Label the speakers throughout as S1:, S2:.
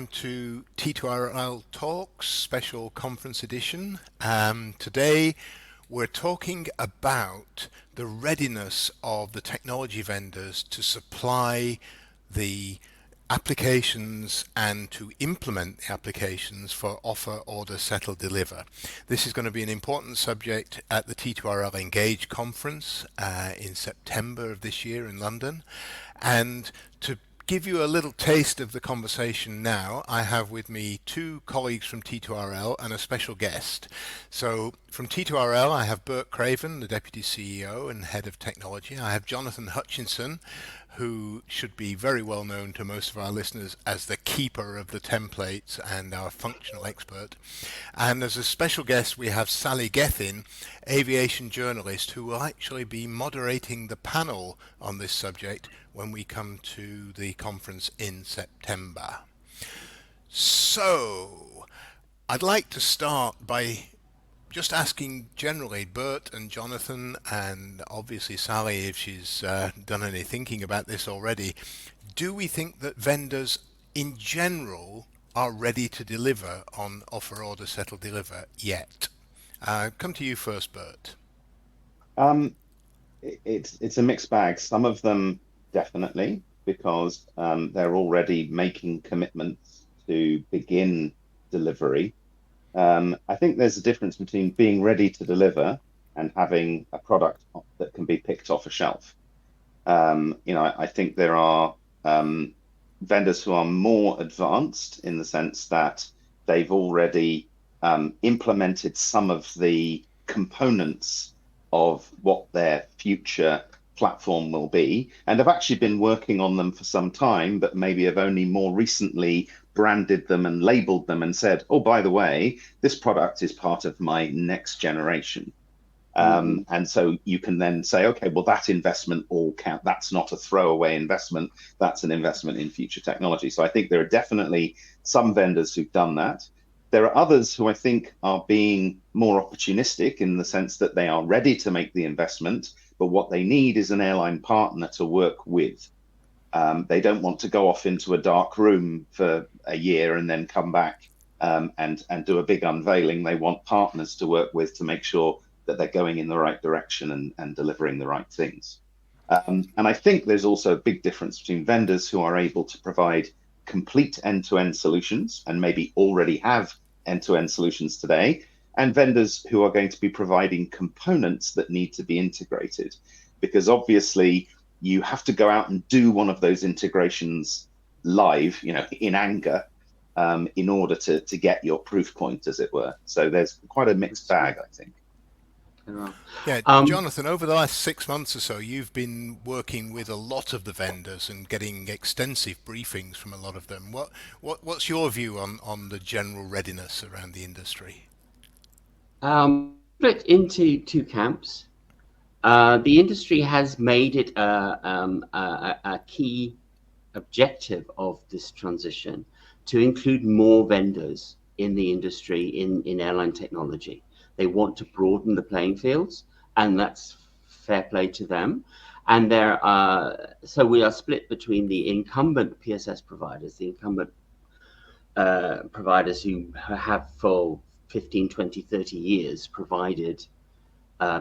S1: welcome to T2RL Talks Special Conference Edition. Today we're talking about the readiness of the technology vendors to supply the applications and to implement the applications for offer, order, settle, deliver. This is going to be an important subject at the T2RL Engage conference in September of this year in London. And to give you a little taste of the conversation now, I have with me two colleagues from T2RL and a special guest. So from T2RL, I have Bert Craven, the Deputy CEO and Head of Technology. I have Jonathan Hutchinson, who should be very well known to most of our listeners as the keeper of the templates and our functional expert. And as a special guest, we have Sally Gethin, aviation journalist, who will actually be moderating the panel on this subject when we come to the conference in September. So, I'd like to start by just asking generally Bert and Jonathan, and obviously Sally if she's done any thinking about this already, do we think that vendors in general are ready to deliver on offer, order, settle, deliver yet? Come to you first, Bert.
S2: It's a mixed bag. Some of them definitely, because they're already making commitments to begin delivery. I think there's a difference between being ready to deliver and having a product that can be picked off a shelf. I think there are vendors who are more advanced in the sense that they've already implemented some of the components of what their future platform will be, and have actually been working on them for some time, but maybe have only more recently branded them and labeled them and said, oh, by the way, this product is part of my next generation. And so you can then say, okay, well, that investment all count. That's not a throwaway investment. That's an investment in future technology. So I think there are definitely some vendors who've done that. There are others who I think are being more opportunistic in the sense that they are ready to make the investment, but what they need is an airline partner to work with. They don't want to go off into a dark room for a year and then come back and do a big unveiling. They want partners to work with to make sure that they're going in the right direction and delivering the right things. And I think there's also a big difference between vendors who are able to provide complete end-to-end solutions and maybe already have end-to-end solutions today, and vendors who are going to be providing components that need to be integrated. Because obviously you have to go out and do one of those integrations live, in anger, in order to get your proof point, as it were. So there's quite a mixed bag, I think.
S1: Yeah, Jonathan, over the last 6 months or so, you've been working with a lot of the vendors and getting extensive briefings from a lot of them. What's your view on the general readiness around the industry?
S3: Split into two camps. The industry has made it a key objective of this transition to include more vendors in the industry in airline technology. They want to broaden the playing fields, and that's fair play to them. And so we are split between the incumbent PSS providers, the incumbent providers who have for 15, 20, 30 years provided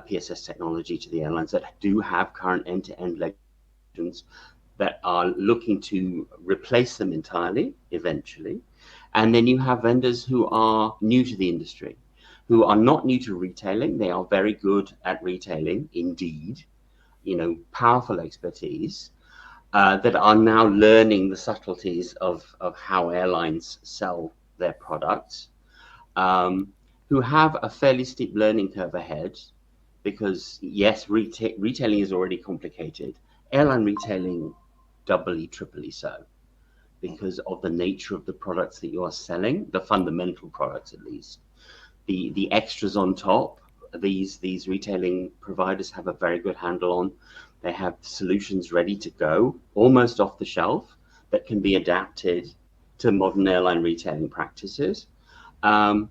S3: PSS technology to the airlines that do have current end-to-end legislations that are looking to replace them entirely eventually. And then you have vendors who are new to the industry, who are not new to retailing. They are very good at retailing indeed, powerful expertise, that are now learning the subtleties of how airlines sell their products, who have a fairly steep learning curve ahead, because yes, retailing is already complicated. Airline retailing, doubly, triply so, because of the nature of the products that you are selling, the fundamental products at least. The extras on top, these retailing providers have a very good handle on. They have solutions ready to go, almost off the shelf, that can be adapted to modern airline retailing practices. And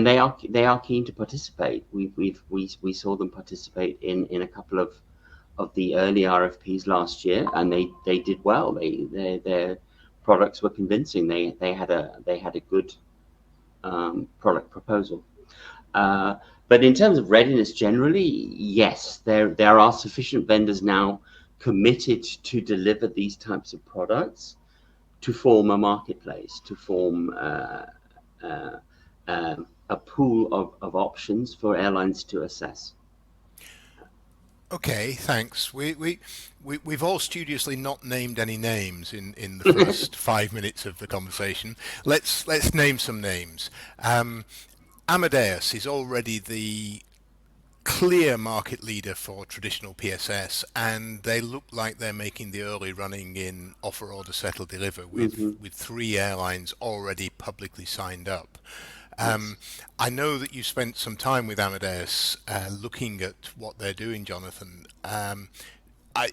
S3: they are keen to participate. We saw them participate in a couple of the early RFPs last year, and they did well. Their products were convincing. They had a good product proposal. But in terms of readiness generally, yes, there are sufficient vendors now committed to deliver these types of products to form a marketplace, to form a pool of options for airlines to assess.
S1: Okay, thanks. We've all studiously not named any names in the first 5 minutes of the conversation. Let's name some names. Amadeus is already the clear market leader for traditional PSS, and they look like they're making the early running in offer, order, settle, deliver with 3 airlines already publicly signed up.
S3: Yes.
S1: I know that you spent some time with Amadeus looking at what they're doing, Jonathan.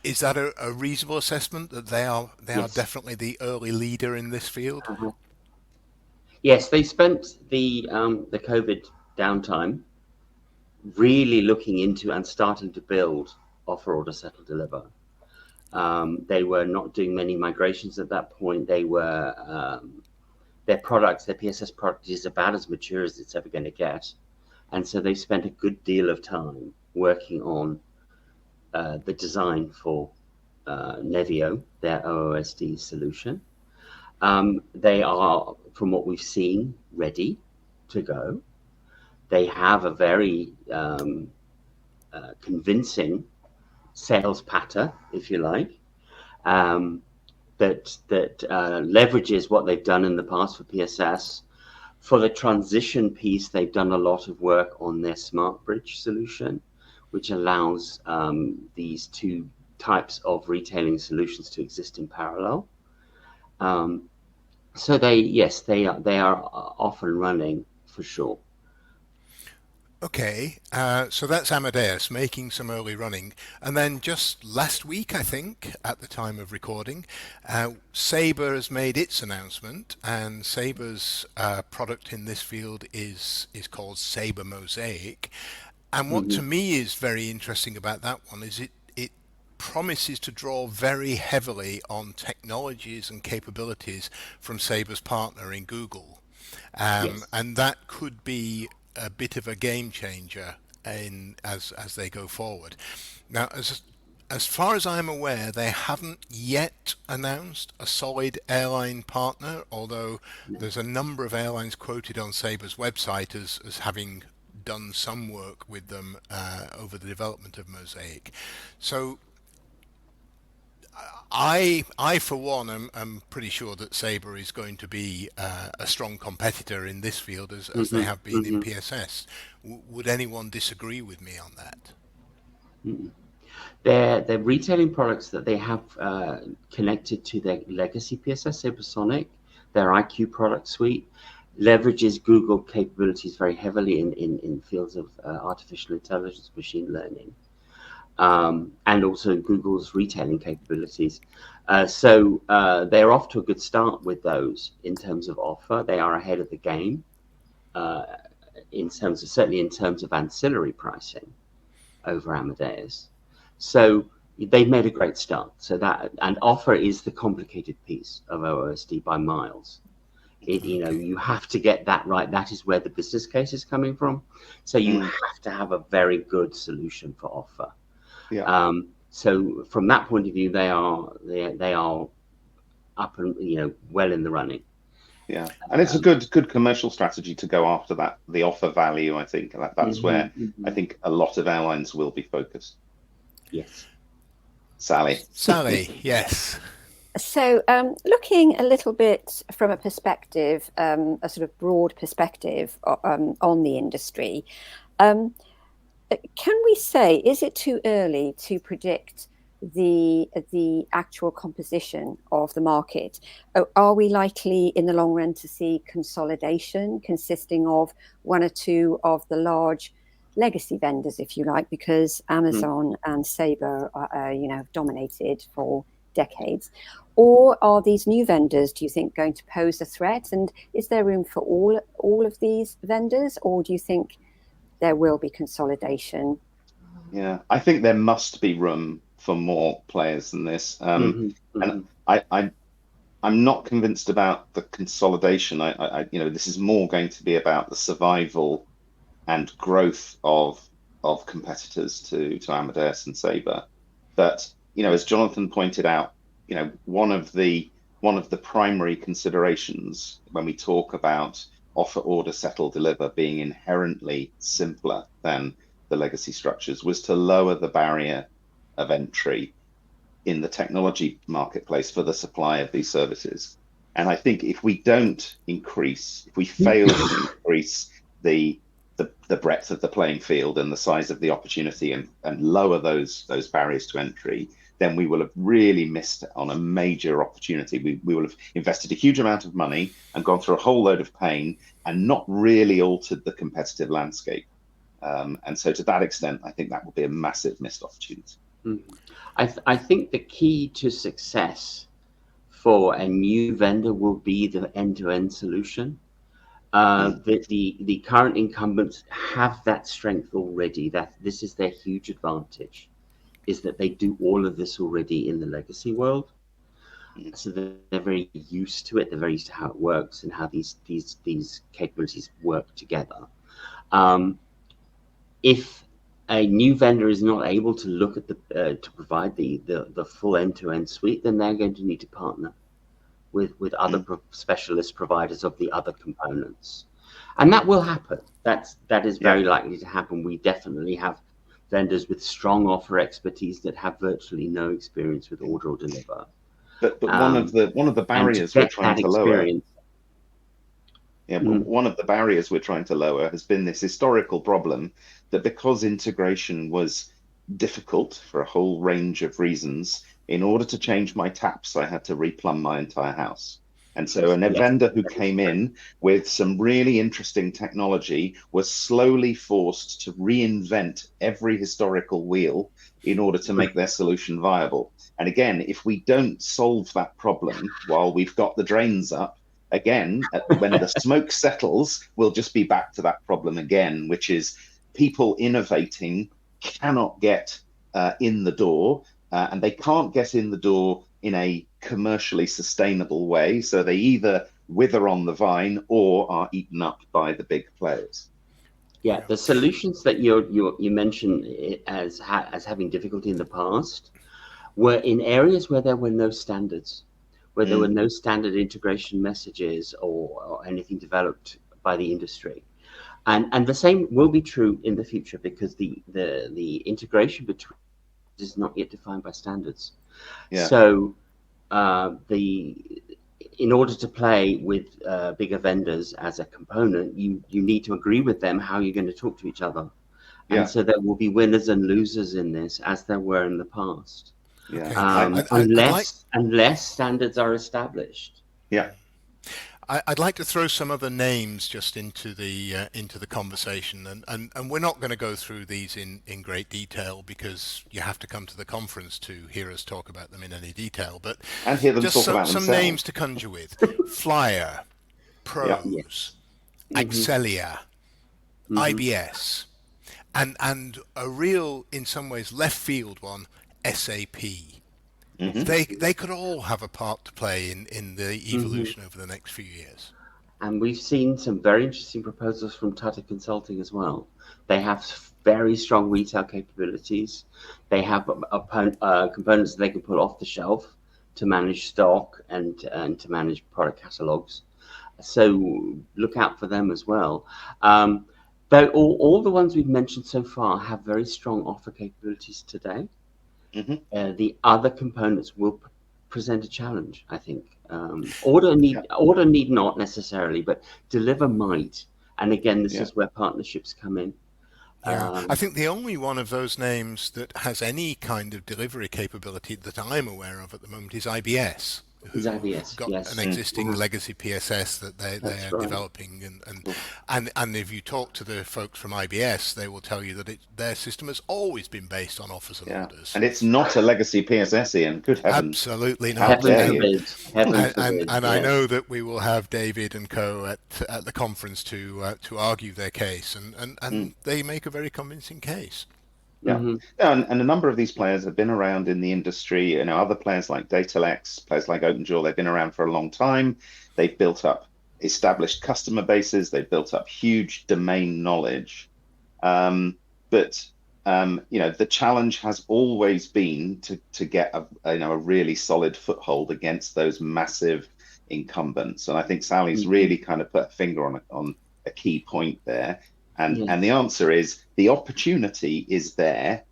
S1: Is that a reasonable assessment that they are
S3: Yes.
S1: definitely the early leader in this field?
S3: Yes, they spent the COVID downtime really looking into and starting to build offer, order, settle, deliver. They were not doing many migrations at that point. They were their PSS product is about as mature as it's ever going to get, and so they spent a good deal of time working on the design for Nevio, their OOSD solution. They are, from what we've seen, ready to go. They have a very convincing sales patter, if you like, that leverages what they've done in the past for PSS. For the transition piece, they've done a lot of work on their smart bridge solution, which allows these 2 types of retailing solutions to exist in parallel. So they are off and running for sure.
S1: Okay, so that's Amadeus making some early running. And then just last week, I think, at the time of recording, Sabre has made its announcement, and Sabre's product in this field is called Sabre Mosaic. And what to me is very interesting about that one is it promises to draw very heavily on technologies and capabilities from Sabre's partner in Google.
S3: Yes.
S1: And that could be a bit of a game changer as they go forward. Now, as far as I'm aware, they haven't yet announced a solid airline partner, although there's a number of airlines quoted on Sabre's website as having done some work with them over the development of Mosaic. So I for one, am pretty sure that Sabre is going to be a strong competitor in this field as they have been in PSS. Would anyone disagree with me on that?
S3: Their retailing products that they have connected to their legacy PSS, Sabrasonic, their IQ product suite, leverages Google capabilities very heavily in fields of artificial intelligence, machine learning. And also Google's retailing capabilities. So they're off to a good start with those in terms of offer. They are ahead of the game certainly in terms of ancillary pricing over Amadeus. So they've made a great start. So and offer is the complicated piece of OOSD by miles. You have to get that right. That is where the business case is coming from. So you have to have a very good solution for offer.
S2: Yeah.
S3: So from that point of view, they are up and well in the running.
S2: Yeah, and it's a good commercial strategy to go after the offer value. I think that's where I think a lot of airlines will be focused.
S3: Yes.
S2: Sally,
S1: yes.
S4: So looking a little bit from a perspective, a sort of broad perspective on the industry, can we say, is it too early to predict the actual composition of the market? Are we likely in the long run to see consolidation consisting of 1 or 2 of the large legacy vendors, if you like, because Amazon and Sabre have dominated for decades? Or are these new vendors, do you think, going to pose a threat? And is there room for all of these vendors, or do you think there will be consolidation?
S2: Yeah, I think there must be room for more players than this. And I'm not convinced about the consolidation. This is more going to be about the survival and growth of competitors to Amadeus and Sabre. But as Jonathan pointed out, one of the primary considerations when we talk about offer, order, settle, deliver being inherently simpler than the legacy structures was to lower the barrier of entry in the technology marketplace for the supply of these services. And I think if we fail to increase the breadth of the playing field and the size of the opportunity and lower those barriers to entry, then we will have really missed on a major opportunity. We will have invested a huge amount of money and gone through a whole load of pain and not really altered the competitive landscape. And so to that extent, I think that will be a massive missed opportunity.
S3: I think the key to success for a new vendor will be the end-to-end solution. The current incumbents have that strength already. That this is their huge advantage, is that they do all of this already in the legacy world. So they're very used to it. They're very used to how it works and how these capabilities work together. If a new vendor is not able to look at to provide the full end-to-end suite, then they're going to need to partner with other specialist providers of the other components, and that will happen. That is very likely to happen. We definitely have vendors with strong offer expertise that have virtually no experience with order or deliver.
S2: But one of the barriers we're trying to lower. But one of the barriers we're trying to lower has been this historical problem that because integration was difficult for a whole range of reasons, in order to change my taps, I had to replumb my entire house. And so a vendor who came in with some really interesting technology was slowly forced to reinvent every historical wheel in order to make their solution viable. And again, if we don't solve that problem while we've got the drains up, again, when the smoke settles, we'll just be back to that problem again, which is people innovating cannot get in the door, and they can't get in the door in a commercially sustainable way. So they either wither on the vine or are eaten up by the big players.
S3: Yeah, the solutions that you mentioned as having difficulty in the past were in areas where there were no standards, where there were no standard integration messages or anything developed by the industry. And the same will be true in the future because the integration between is not yet defined by standards. So in order to play with bigger vendors as a component, you need to agree with them how you're going to talk to each other. And so there will be winners and losers in this, as there were in the past. Unless standards are established.
S1: I'd like to throw some other names just into the conversation, and we're not going to go through these in great detail because you have to come to the conference to hear us talk about them in any detail. But
S2: and hear them
S1: just
S2: talk about
S1: some
S2: themselves.
S1: names to conjure with: Flyer, Pros, Excelia, IBS, and a real, in some ways, left field one, SAP. They could all have a part to play in the evolution over the next few years.
S3: And we've seen some very interesting proposals from Tata Consulting as well. They have very strong retail capabilities. They have components that they can pull off the shelf to manage stock and to manage product catalogs. So look out for them as well. But all the ones we've mentioned so far have very strong offer capabilities today. The other components will present a challenge, I think. Order need not necessarily, but deliver might. And again, this is where partnerships come in.
S1: I think the only one of those names that has any kind of delivery capability that I'm aware of at the moment is IBS. Who's got an existing legacy PSS that they are developing, and if you talk to the folks from IBS, they will tell you that their system has always been based on offers and orders.
S2: And it's not a legacy PSS, Ian. Good heavens!
S1: Absolutely not. And I know that we will have David and co at the conference to argue their case, and they make a very convincing case.
S2: Yeah.
S3: Mm-hmm.
S2: And a number of these players have been around in the industry. You know, other players like Datalex, players like OpenJewel, they've been around for a long time. They've built up established customer bases. They've built up huge domain knowledge. But you know, the challenge has always been to get a really solid foothold against those massive incumbents. And I think Sally's really kind of put a finger on a key point there. And the answer is the opportunity is there,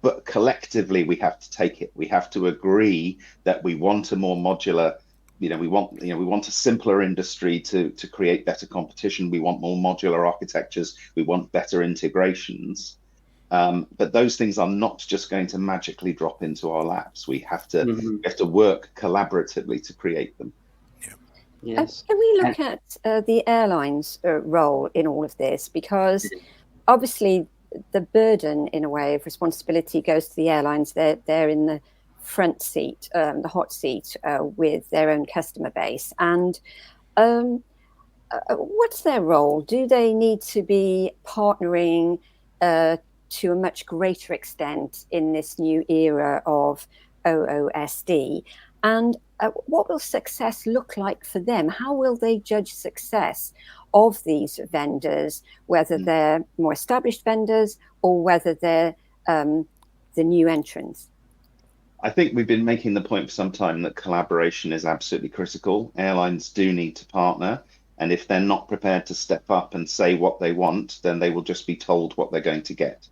S2: but collectively we have to take it. We have to agree that we want a more modular, we want a simpler industry to create better competition. We want more modular architectures. We want better integrations. But those things are not just going to magically drop into our laps. We have to work collaboratively to create them.
S3: Yes.
S4: Can we look at the airlines' role in all of this? Because obviously the burden, in a way, of responsibility goes to the airlines. They're in the front seat, the hot seat, with their own customer base. And what's their role? Do they need to be partnering to a much greater extent in this new era of OOSD? And what will success look like for them? How will they judge success of these vendors, whether they're more established vendors or whether they're the new entrants?
S2: I think we've been making the point for some time that collaboration is absolutely critical. Airlines do need to partner. And if they're not prepared to step up and say what they want, then they will just be told what they're going to get.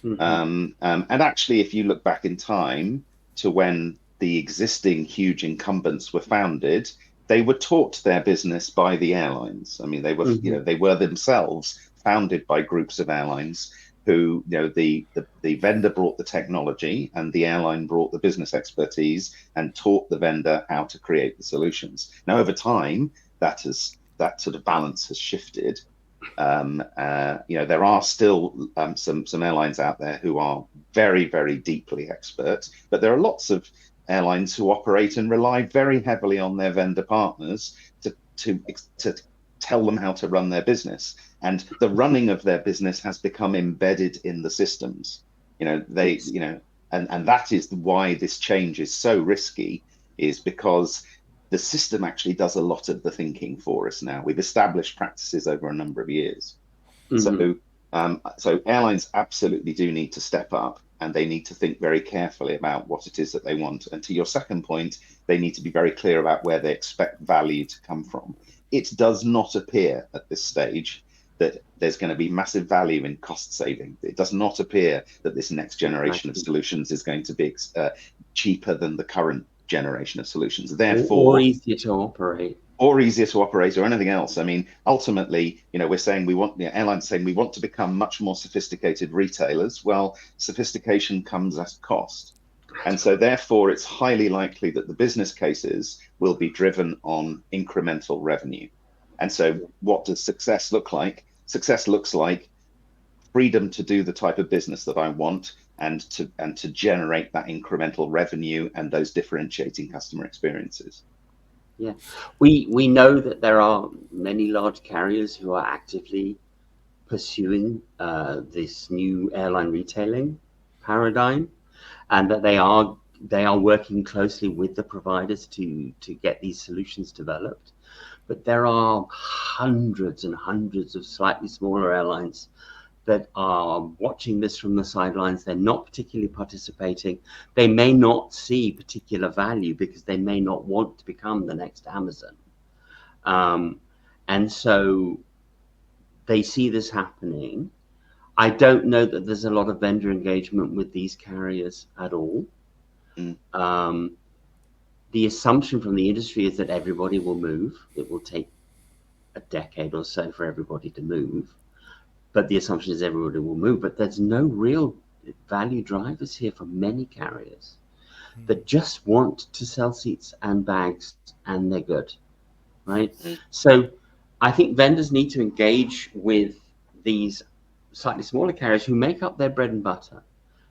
S2: And actually, if you look back in time to when the existing huge incumbents were founded, they were taught their business by the airlines. I mean, they were, they were themselves founded by groups of airlines who, the vendor brought the technology and the airline brought the business expertise and taught the vendor how to create the solutions. Now, over time, that sort of balance has shifted. There are still some airlines out there who are very, very deeply expert, but there are lots of airlines who operate and rely very heavily on their vendor partners to tell them how to run their business. And the running of their business has become embedded in the systems. And that is why this change is so risky, is because the system actually does a lot of the thinking for us now. We've established practices over a number of years. So airlines absolutely do need to step up, and they need to think very carefully about what it is that they want. And to your second point, they need to be very clear about where they expect value to come from. It does not appear at this stage that there's going to be massive value in cost saving. It does not appear that this next generation of solutions is going to be cheaper than the current generation of solutions. Therefore,
S3: or easier to operate.
S2: Or anything else. I mean, ultimately, we're saying airlines saying we want to become much more sophisticated retailers. Well, sophistication comes at a cost. And so therefore, it's highly likely that the business cases will be driven on incremental revenue. And so what does success look like? Success looks like freedom to do the type of business that I want and to generate that incremental revenue and those differentiating customer experiences.
S3: Yeah, we know that there are many large carriers who are actively pursuing this new airline retailing paradigm, and that they are working closely with the providers to get these solutions developed. But there are hundreds and hundreds of slightly smaller airlines that are watching this from the sidelines. They're not particularly participating. They may not see particular value because they may not want to become the next Amazon. And so they see this happening. I don't know that there's a lot of vendor engagement with these carriers at all. The assumption from the industry is that everybody will move. It will take a decade or so for everybody to move. But the assumption is everybody will move. But there's no real value drivers here for many carriers that just want to sell seats and bags and they're good, right? So I think vendors need to engage with these slightly smaller carriers who make up their bread and butter,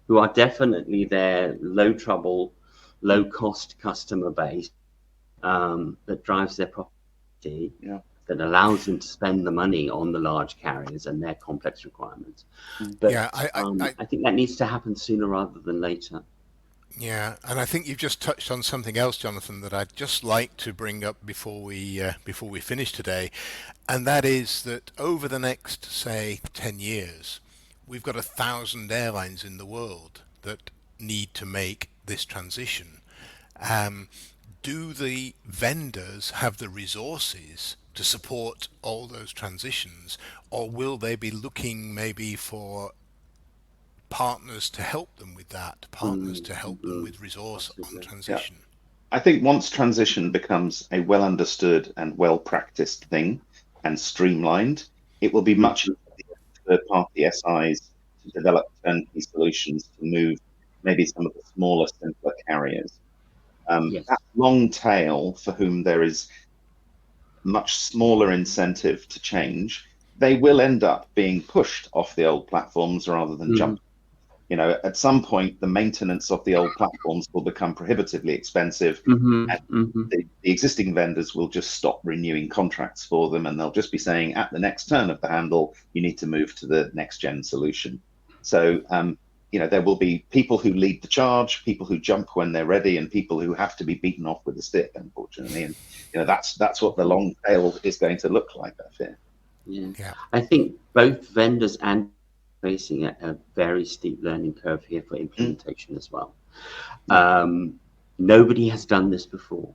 S3: who are definitely their low trouble, low cost customer base that drives their profitability. that allows them to spend the money on the large carriers and their complex requirements. But
S1: Yeah,
S3: I think that needs to happen sooner rather than later.
S1: yeah, and I think you've just touched on something else, Jonathan, that I'd just like to bring up before we finish today, and that is that over the next, say, 10 years, we've got 1,000 airlines in the world that need to make this transition. Um, do the vendors have the resources to support all those transitions, or will they be looking maybe for partners to help them with that, partners to help them with resource on
S3: Possibly.
S2: Yeah.
S1: transition?
S2: I think once transition becomes a well understood and well practiced thing and streamlined, it will be much
S3: Mhm.
S2: easier for third party SIs to develop turnkey solutions to move maybe some of the smaller, simpler carriers. That
S3: Yes.
S2: long tail for whom there is much smaller incentive to change, they will end up being pushed off the old platforms rather than
S3: Mhm.
S2: jumped. At some point, the maintenance of the old platforms will become prohibitively expensive,
S3: Mhm.
S2: and
S3: Mhm.
S2: the existing vendors will just stop renewing contracts for them, and they'll just be saying at the next turn of the handle, you need to move to the next gen solution. So, there will be people who lead the charge, people who jump when they're ready, and people who have to be beaten off with a stick, unfortunately. And that's what the long tail is going to look like, I fear.
S3: Yeah.
S1: Yeah.
S3: I think both vendors and facing a very steep learning curve here for
S2: Mm,
S3: implementation as well.
S2: yeah.
S3: Nobody has done this before.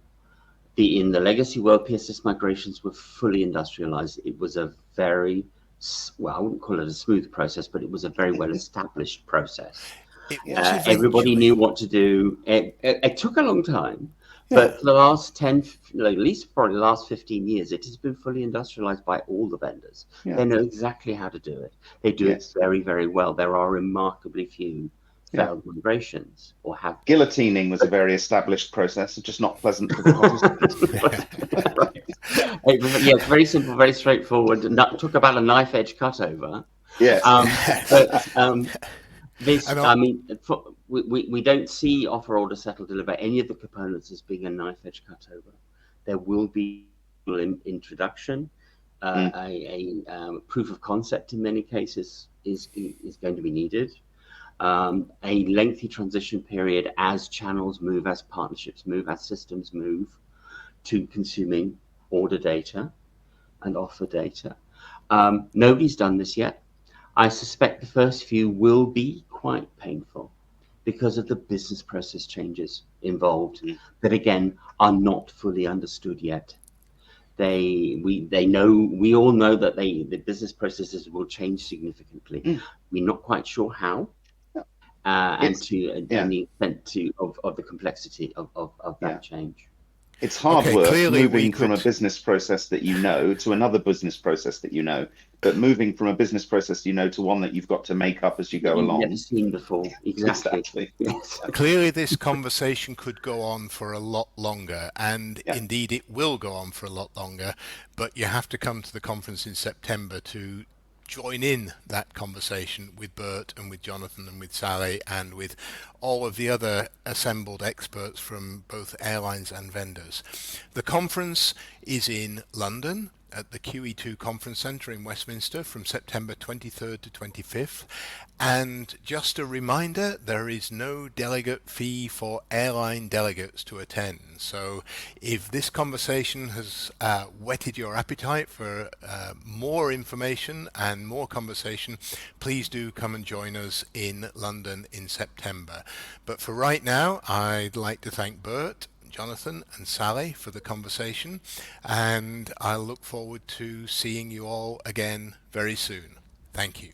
S3: In the legacy world, PSS migrations were fully industrialized. It was a very, well, I wouldn't call it a smooth process, but it was a very well established process.
S1: It
S2: Yeah.
S1: was
S3: Everybody knew
S1: eventually.
S3: what to do. It took a long time,
S2: Yeah.
S3: but for the last 10, at least probably the last 15 years, it has been fully industrialized by all the vendors.
S2: Yeah.
S3: They know exactly how to do it. They do it
S2: Yes.
S3: very, very well. There are remarkably few
S2: Yeah.
S3: failed migrations or have.
S2: Guillotining was a very established process, just not pleasant for the participants.
S3: Right. Yeah, it's very simple, very straightforward. Took about a knife edge cut over.
S2: Yes.
S3: But
S1: I
S3: this,
S1: know.
S3: I mean, we don't see offer, order, settle, deliver any of the components as being a knife edge cut over. There will be an introduction,
S2: Mm,
S3: a proof of concept in many cases is going to be needed. A lengthy transition period as channels move, as partnerships move, as systems move to consuming order data and offer data. Nobody's done this yet. I suspect the first few will be quite painful because of the business process changes involved
S2: mm,
S3: that again are not fully understood yet. We all know that the business processes will change significantly.
S2: mm.
S3: We're not quite sure how,
S2: Yeah.
S3: and
S2: It's
S3: to
S2: yeah,
S3: and the extent of the complexity of
S2: yeah.
S3: that change.
S2: It's hard
S1: Okay,
S2: work
S1: clearly we
S2: moving from a
S1: could.
S2: business process that you know to another business process that you know, but moving from a business process to one that you've got to make up as you
S3: That
S2: go
S3: you've never
S2: along.
S3: seen before. Exactly.
S2: Exactly.
S3: Yes.
S1: Clearly, this conversation could go on for a lot longer, and
S2: Yeah.
S1: indeed it will go on for a lot longer. But you have to come to the conference in September to join in that conversation with Bert and with Jonathan and with Sally and with all of the other assembled experts from both airlines and vendors. The conference is in London at the QE2 Conference Centre in Westminster from September 23rd to 25th. And just a reminder, there is no delegate fee for airline delegates to attend. So if this conversation has whetted your appetite for more information and more conversation, please do come and join us in London in September. But for right now, I'd like to thank Bert, Jonathan and Sally for the conversation, and I look forward to seeing you all again very soon. Thank you.